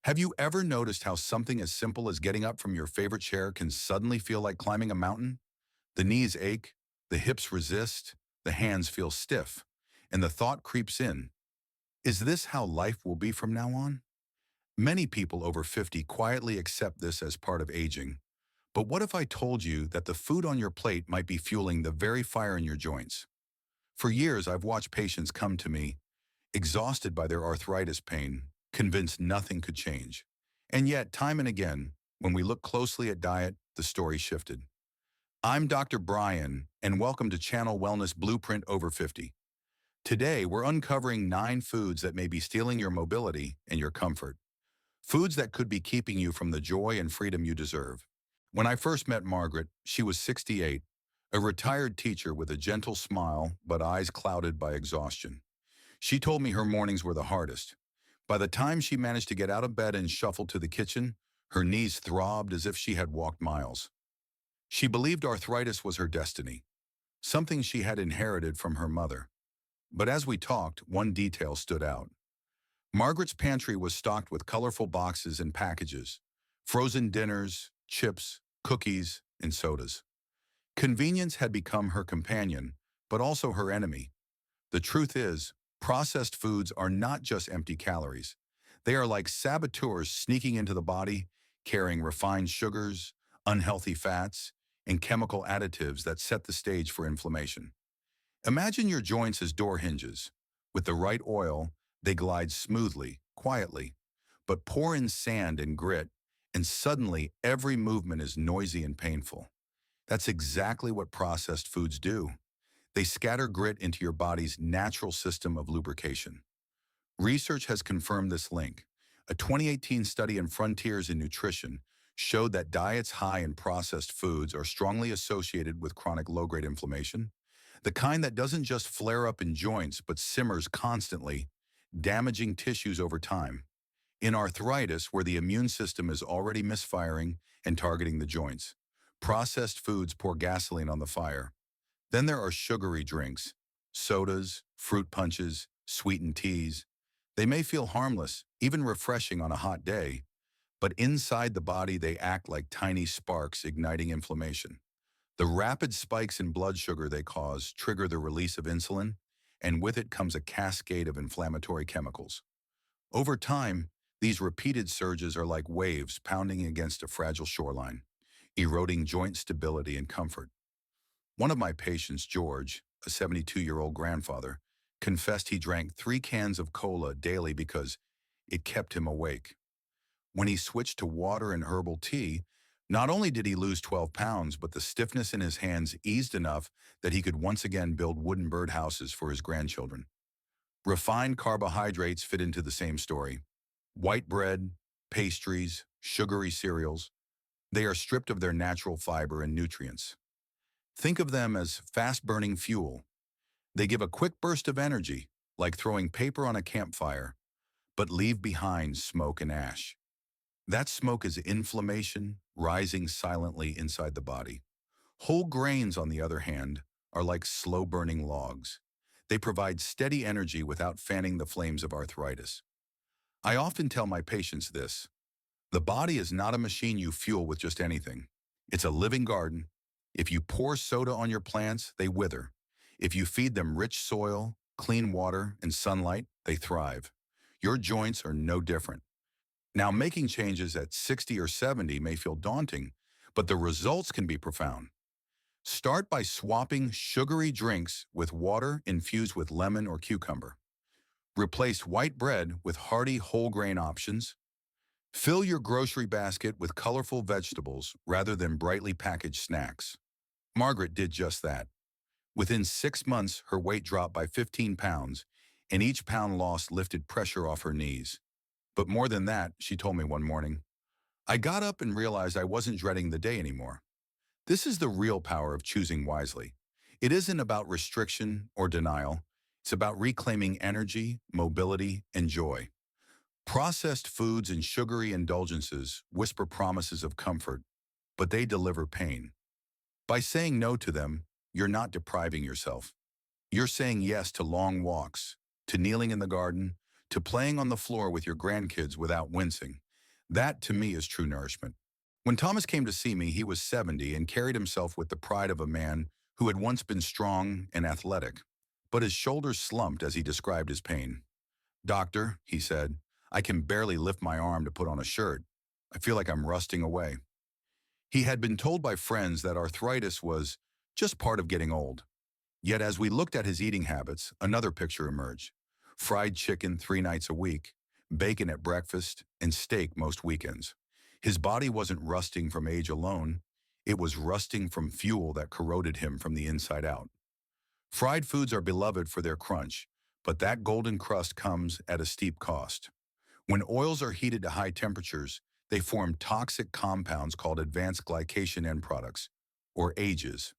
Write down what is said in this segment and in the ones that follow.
Have you ever noticed how something as simple as getting up from your favorite chair can suddenly feel like climbing a mountain? The knees ache, the hips resist, the hands feel stiff, and the thought creeps in, is this how life will be from now on? Many people over 50 quietly accept this as part of aging. But what if I told you that the food on your plate might be fueling the very fire in your joints? For years, I've watched patients come to me, exhausted by their arthritis pain, convinced nothing could change. And yet, time and again, when we look closely at diet, the story shifted. I'm Dr. Brian, and welcome to Channel Wellness Blueprint Over 50. Today, we're uncovering 9 foods that may be stealing your mobility and your comfort. Foods that could be keeping you from the joy and freedom you deserve. When I first met Margaret, she was 68, a retired teacher with a gentle smile but eyes clouded by exhaustion. She told me her mornings were the hardest. By the time she managed to get out of bed and shuffle to the kitchen, her knees throbbed as if she had walked miles. She believed arthritis was her destiny, something she had inherited from her mother. But as we talked, one detail stood out. Margaret's pantry was stocked with colorful boxes and packages, frozen dinners, chips, cookies, and sodas. Convenience had become her companion, but also her enemy. The truth is, processed foods are not just empty calories. They are like saboteurs sneaking into the body, carrying refined sugars, unhealthy fats, and chemical additives that set the stage for inflammation. Imagine your joints as door hinges. With the right oil, they glide smoothly, quietly. But pour in sand and grit, and suddenly every movement is noisy and painful. That's exactly what processed foods do. They scatter grit into your body's natural system of lubrication. Research has confirmed this link. A 2018 study in Frontiers in Nutrition showed that diets high in processed foods are strongly associated with chronic low-grade inflammation, the kind that doesn't just flare up in joints but simmers constantly, damaging tissues over time. In arthritis, where the immune system is already misfiring and targeting the joints, processed foods pour gasoline on the fire. Then there are sugary drinks, sodas, fruit punches, sweetened teas. They may feel harmless, even refreshing on a hot day, but inside the body they act like tiny sparks igniting inflammation. The rapid spikes in blood sugar they cause trigger the release of insulin, and with it comes a cascade of inflammatory chemicals. Over time, these repeated surges are like waves pounding against a fragile shoreline, eroding joint stability and comfort. One of my patients, George, a 72-year-old grandfather, confessed he drank 3 cans of cola daily because it kept him awake. When he switched to water and herbal tea, not only did he lose 12 pounds, but the stiffness in his hands eased enough that he could once again build wooden birdhouses for his grandchildren. Refined carbohydrates fit into the same story. White bread, pastries, sugary cereals, they are stripped of their natural fiber and nutrients. Think of them as fast-burning fuel. They give a quick burst of energy, like throwing paper on a campfire, but leave behind smoke and ash. That smoke is inflammation rising silently inside the body. Whole grains, on the other hand, are like slow-burning logs. They provide steady energy without fanning the flames of arthritis. I often tell my patients this: the body is not a machine you fuel with just anything. It's a living garden. If you pour soda on your plants, they wither. If you feed them rich soil, clean water, and sunlight, they thrive. Your joints are no different. Now, making changes at 60 or 70 may feel daunting, but the results can be profound. Start by swapping sugary drinks with water infused with lemon or cucumber. Replace white bread with hearty whole grain options. Fill your grocery basket with colorful vegetables rather than brightly packaged snacks. Margaret did just that. Within 6 months, her weight dropped by 15 pounds, and each pound lost lifted pressure off her knees. But more than that, she told me one morning, I got up and realized I wasn't dreading the day anymore. This is the real power of choosing wisely. It isn't about restriction or denial. It's about reclaiming energy, mobility, and joy. Processed foods and sugary indulgences whisper promises of comfort, but they deliver pain. By saying no to them, you're not depriving yourself. You're saying yes to long walks, to kneeling in the garden, to playing on the floor with your grandkids without wincing. That, to me, is true nourishment. When Thomas came to see me, he was 70 and carried himself with the pride of a man who had once been strong and athletic. But his shoulders slumped as he described his pain. "Doctor," he said, "I can barely lift my arm to put on a shirt. I feel like I'm rusting away." He had been told by friends that arthritis was just part of getting old. Yet as we looked at his eating habits, another picture emerged. Fried chicken 3 nights a week, bacon at breakfast, and steak most weekends. His body wasn't rusting from age alone. It was rusting from fuel that corroded him from the inside out. Fried foods are beloved for their crunch, but that golden crust comes at a steep cost. When oils are heated to high temperatures, they form toxic compounds called advanced glycation end products, or AGEs.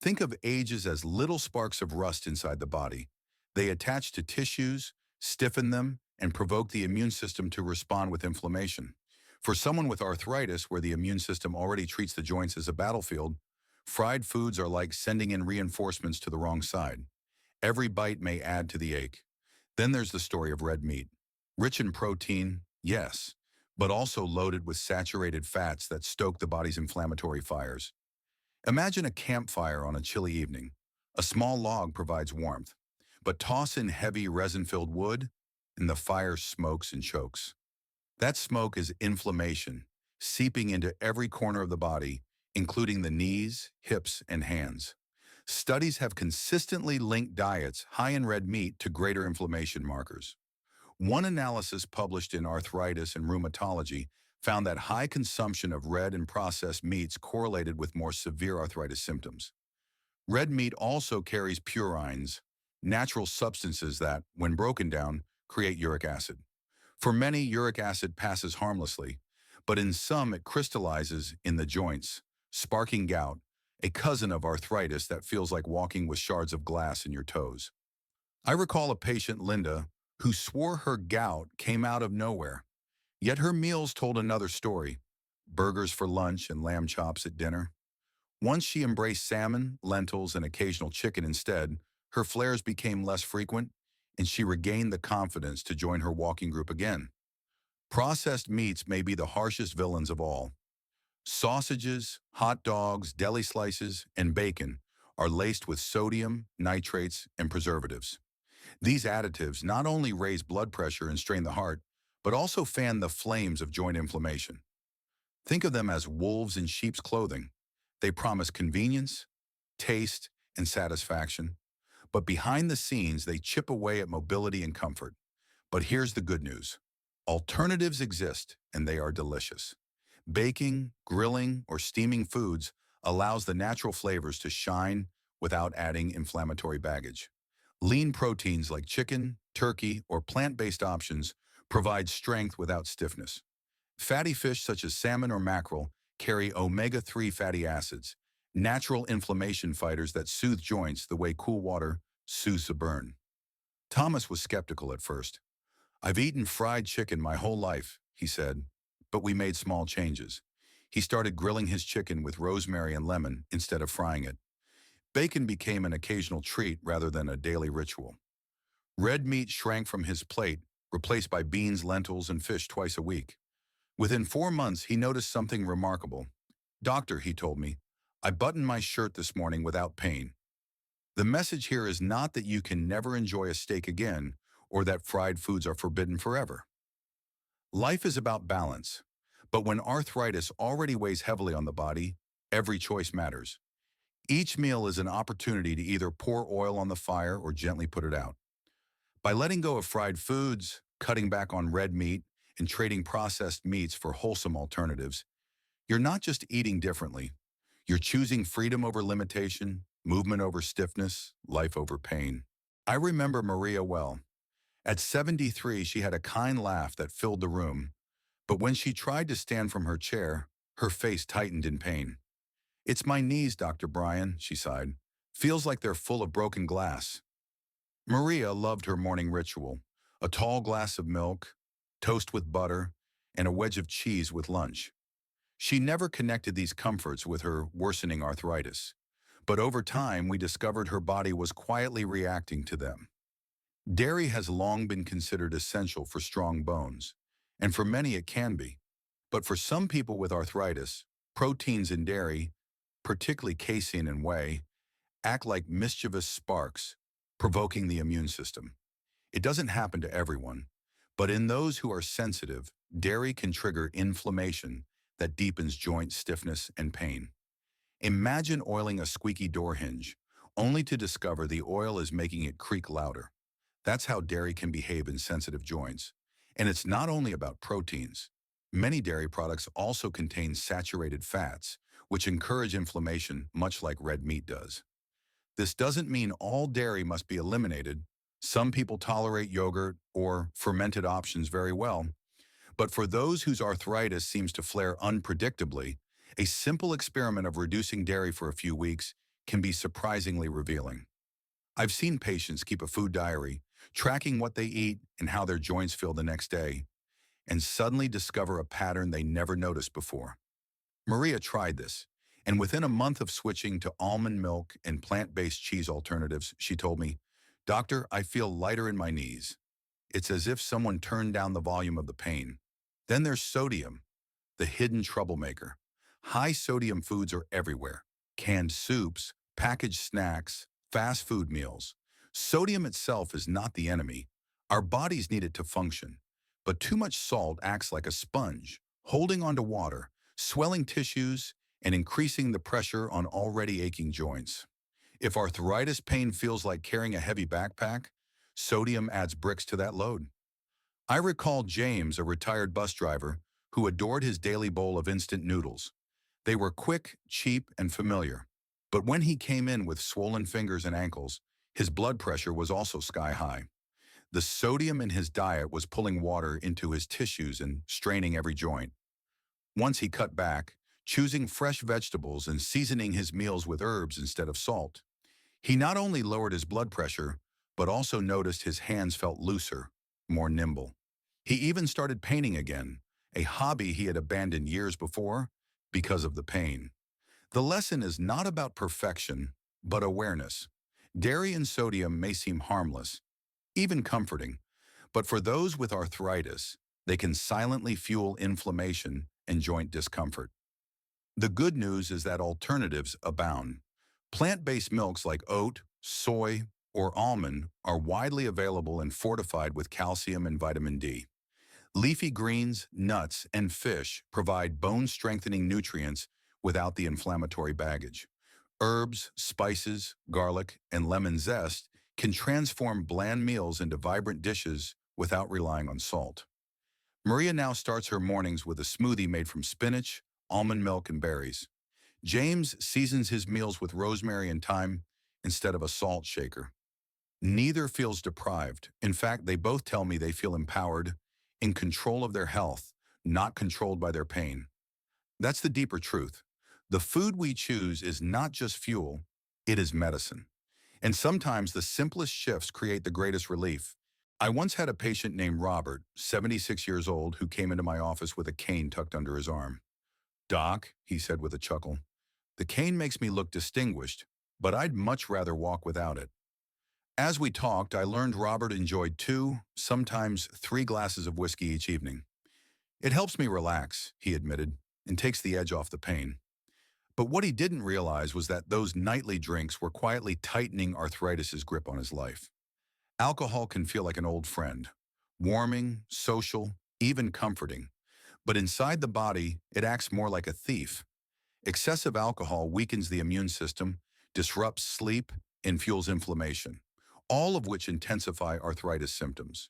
Think of AGEs as little sparks of rust inside the body. They attach to tissues, stiffen them, and provoke the immune system to respond with inflammation. For someone with arthritis, where the immune system already treats the joints as a battlefield, fried foods are like sending in reinforcements to the wrong side. Every bite may add to the ache. Then there's the story of red meat. Rich in protein, yes, but also loaded with saturated fats that stoke the body's inflammatory fires. Imagine a campfire on a chilly evening. A small log provides warmth, but toss in heavy resin-filled wood, and the fire smokes and chokes. That smoke is inflammation, seeping into every corner of the body, including the knees, hips, and hands. Studies have consistently linked diets high in red meat to greater inflammation markers. One analysis published in Arthritis and Rheumatology found that high consumption of red and processed meats correlated with more severe arthritis symptoms. Red meat also carries purines, natural substances that, when broken down, create uric acid. For many, uric acid passes harmlessly, but in some it crystallizes in the joints, sparking gout, a cousin of arthritis that feels like walking with shards of glass in your toes. I recall a patient, Linda, who swore her gout came out of nowhere. Yet her meals told another story: burgers for lunch and lamb chops at dinner. Once she embraced salmon, lentils, and occasional chicken instead, her flares became less frequent, and she regained the confidence to join her walking group again. Processed meats may be the harshest villains of all. Sausages, hot dogs, deli slices, and bacon are laced with sodium, nitrates, and preservatives. These additives not only raise blood pressure and strain the heart, but also fan the flames of joint inflammation. Think of them as wolves in sheep's clothing. They promise convenience, taste, and satisfaction, but behind the scenes they chip away at mobility and comfort. But here's the good news. Alternatives exist, and they are delicious. Baking, grilling, or steaming foods allows the natural flavors to shine without adding inflammatory baggage. Lean proteins like chicken, turkey, or plant-based options provide strength without stiffness. Fatty fish such as salmon or mackerel carry omega-3 fatty acids, natural inflammation fighters that soothe joints the way cool water soothes a burn. Thomas was skeptical at first. "I've eaten fried chicken my whole life," he said, but we made small changes. He started grilling his chicken with rosemary and lemon instead of frying it. Bacon became an occasional treat rather than a daily ritual. Red meat shrank from his plate, replaced by beans, lentils, and fish twice a week. Within 4 months, he noticed something remarkable. "Doctor," he told me, "I buttoned my shirt this morning without pain." The message here is not that you can never enjoy a steak again or that fried foods are forbidden forever. Life is about balance, but when arthritis already weighs heavily on the body, every choice matters. Each meal is an opportunity to either pour oil on the fire or gently put it out. By letting go of fried foods, cutting back on red meat, and trading processed meats for wholesome alternatives, you're not just eating differently. You're choosing freedom over limitation, movement over stiffness, life over pain. I remember Maria well. At 73, she had a kind laugh that filled the room, but when she tried to stand from her chair, her face tightened in pain. "It's my knees, Dr. Bryan," she sighed. "Feels like they're full of broken glass." Maria loved her morning ritual: a tall glass of milk, toast with butter, and a wedge of cheese with lunch. She never connected these comforts with her worsening arthritis, but over time we discovered her body was quietly reacting to them. Dairy has long been considered essential for strong bones, and for many it can be. But for some people with arthritis, proteins in dairy, particularly casein and whey, act like mischievous sparks, provoking the immune system. It doesn't happen to everyone, but in those who are sensitive, dairy can trigger inflammation that deepens joint stiffness and pain. Imagine oiling a squeaky door hinge, only to discover the oil is making it creak louder. That's how dairy can behave in sensitive joints. And it's not only about proteins. Many dairy products also contain saturated fats, which encourage inflammation much like red meat does. This doesn't mean all dairy must be eliminated. Some people tolerate yogurt or fermented options very well, but for those whose arthritis seems to flare unpredictably, a simple experiment of reducing dairy for a few weeks can be surprisingly revealing. I've seen patients keep a food diary, tracking what they eat and how their joints feel the next day, and suddenly discover a pattern they never noticed before. Maria tried this, and within a month of switching to almond milk and plant-based cheese alternatives, she told me, "Doctor, I feel lighter in my knees. It's as if someone turned down the volume of the pain." Then there's sodium, the hidden troublemaker. High sodium foods are everywhere. Canned soups, packaged snacks, fast food meals. Sodium itself is not the enemy. Our bodies need it to function. But too much salt acts like a sponge, holding onto water, swelling tissues, and increasing the pressure on already aching joints. If arthritis pain feels like carrying a heavy backpack, sodium adds bricks to that load. I recall James, a retired bus driver, who adored his daily bowl of instant noodles. They were quick, cheap, and familiar. But when he came in with swollen fingers and ankles, his blood pressure was also sky high. The sodium in his diet was pulling water into his tissues and straining every joint. Once he cut back, choosing fresh vegetables and seasoning his meals with herbs instead of salt, he not only lowered his blood pressure, but also noticed his hands felt looser, more nimble. He even started painting again, a hobby he had abandoned years before because of the pain. The lesson is not about perfection, but awareness. Dairy and sodium may seem harmless, even comforting, but for those with arthritis, they can silently fuel inflammation and joint discomfort. The good news is that alternatives abound. Plant-based milks like oat, soy, or almond are widely available and fortified with calcium and vitamin D. Leafy greens, nuts, and fish provide bone-strengthening nutrients without the inflammatory baggage. Herbs, spices, garlic, and lemon zest can transform bland meals into vibrant dishes without relying on salt. Maria now starts her mornings with a smoothie made from spinach, almond milk, and berries. James seasons his meals with rosemary and thyme instead of a salt shaker. Neither feels deprived. In fact, they both tell me they feel empowered, in control of their health, not controlled by their pain. That's the deeper truth. The food we choose is not just fuel, it is medicine. And sometimes the simplest shifts create the greatest relief. I once had a patient named Robert, 76 years old, who came into my office with a cane tucked under his arm. "Doc," he said with a chuckle, "the cane makes me look distinguished, but I'd much rather walk without it." As we talked, I learned Robert enjoyed 2, sometimes 3 glasses of whiskey each evening. "It helps me relax," he admitted, and takes the edge off the pain. But what he didn't realize was that those nightly drinks were quietly tightening arthritis's grip on his life. Alcohol can feel like an old friend, warming, social, even comforting. But inside the body, it acts more like a thief. Excessive alcohol weakens the immune system, disrupts sleep, and fuels inflammation, all of which intensify arthritis symptoms.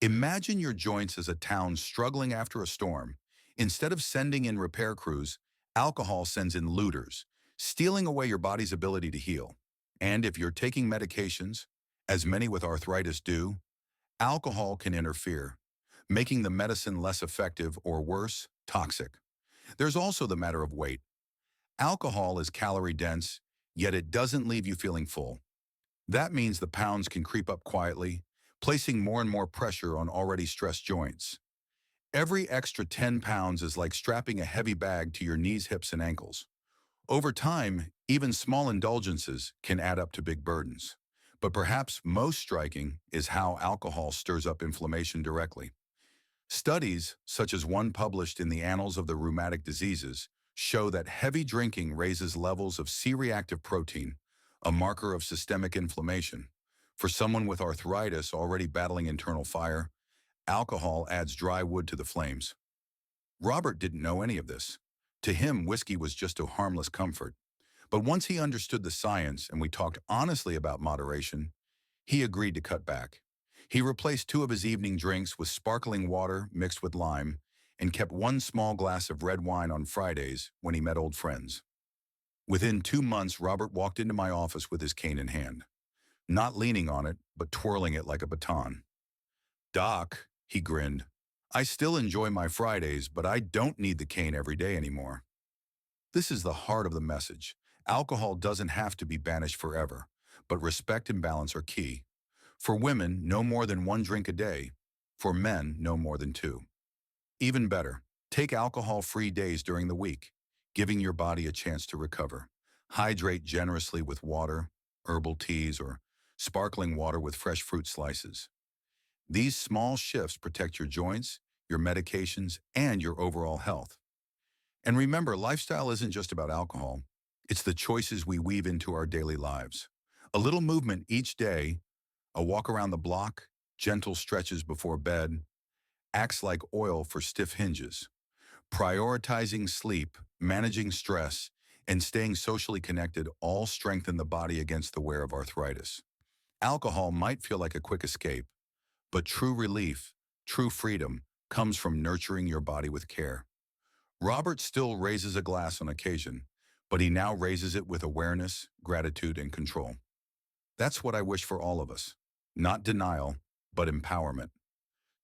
Imagine your joints as a town struggling after a storm. Instead of sending in repair crews, alcohol sends in looters, stealing away your body's ability to heal. And if you're taking medications, as many with arthritis do, alcohol can interfere, making the medicine less effective or worse, toxic. There's also the matter of weight. Alcohol is calorie-dense, yet it doesn't leave you feeling full. That means the pounds can creep up quietly, placing more and more pressure on already stressed joints. Every extra 10 pounds is like strapping a heavy bag to your knees, hips, and ankles. Over time, even small indulgences can add up to big burdens. But perhaps most striking is how alcohol stirs up inflammation directly. Studies, such as one published in the Annals of the Rheumatic Diseases, show that heavy drinking raises levels of C-reactive protein, a marker of systemic inflammation. For someone with arthritis already battling internal fire, alcohol adds dry wood to the flames. Robert didn't know any of this. To him, whiskey was just a harmless comfort. But once he understood the science and we talked honestly about moderation, he agreed to cut back. He replaced 2 of his evening drinks with sparkling water mixed with lime and kept 1 small glass of red wine on Fridays when he met old friends. Within 2 months, Robert walked into my office with his cane in hand, not leaning on it, but twirling it like a baton. "Doc," he grinned, "I still enjoy my Fridays, but I don't need the cane every day anymore." This is the heart of the message. Alcohol doesn't have to be banished forever, but respect and balance are key. For women, no more than 1 drink a day. For men, no more than 2. Even better, take alcohol-free days during the week, giving your body a chance to recover. Hydrate generously with water, herbal teas, or sparkling water with fresh fruit slices. These small shifts protect your joints, your medications, and your overall health. And remember, lifestyle isn't just about alcohol. It's the choices we weave into our daily lives. A little movement each day, a walk around the block, gentle stretches before bed, acts like oil for stiff hinges. Prioritizing sleep, managing stress, and staying socially connected all strengthen the body against the wear of arthritis. Alcohol might feel like a quick escape, but true relief, true freedom, comes from nurturing your body with care. Robert still raises a glass on occasion, but he now raises it with awareness, gratitude, and control. That's what I wish for all of us. Not denial, but empowerment.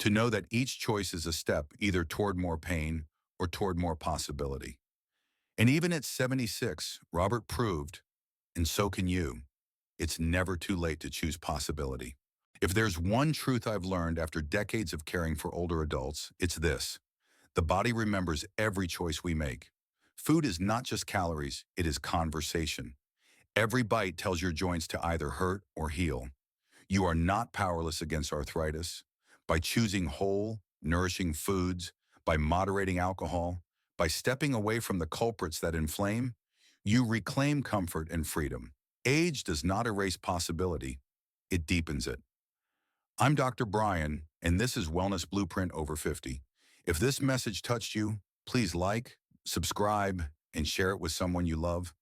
To know that each choice is a step either toward more pain or toward more possibility. And even at 76, Robert proved, and so can you, it's never too late to choose possibility. If there's one truth I've learned after decades of caring for older adults, it's this. The body remembers every choice we make. Food is not just calories, it is conversation. Every bite tells your joints to either hurt or heal. You are not powerless against arthritis. By choosing whole, nourishing foods, by moderating alcohol, by stepping away from the culprits that inflame, you reclaim comfort and freedom. Age does not erase possibility, it deepens it. I'm Dr. Brian, and this is Wellness Blueprint Over 50. If this message touched you, please like, subscribe, and share it with someone you love.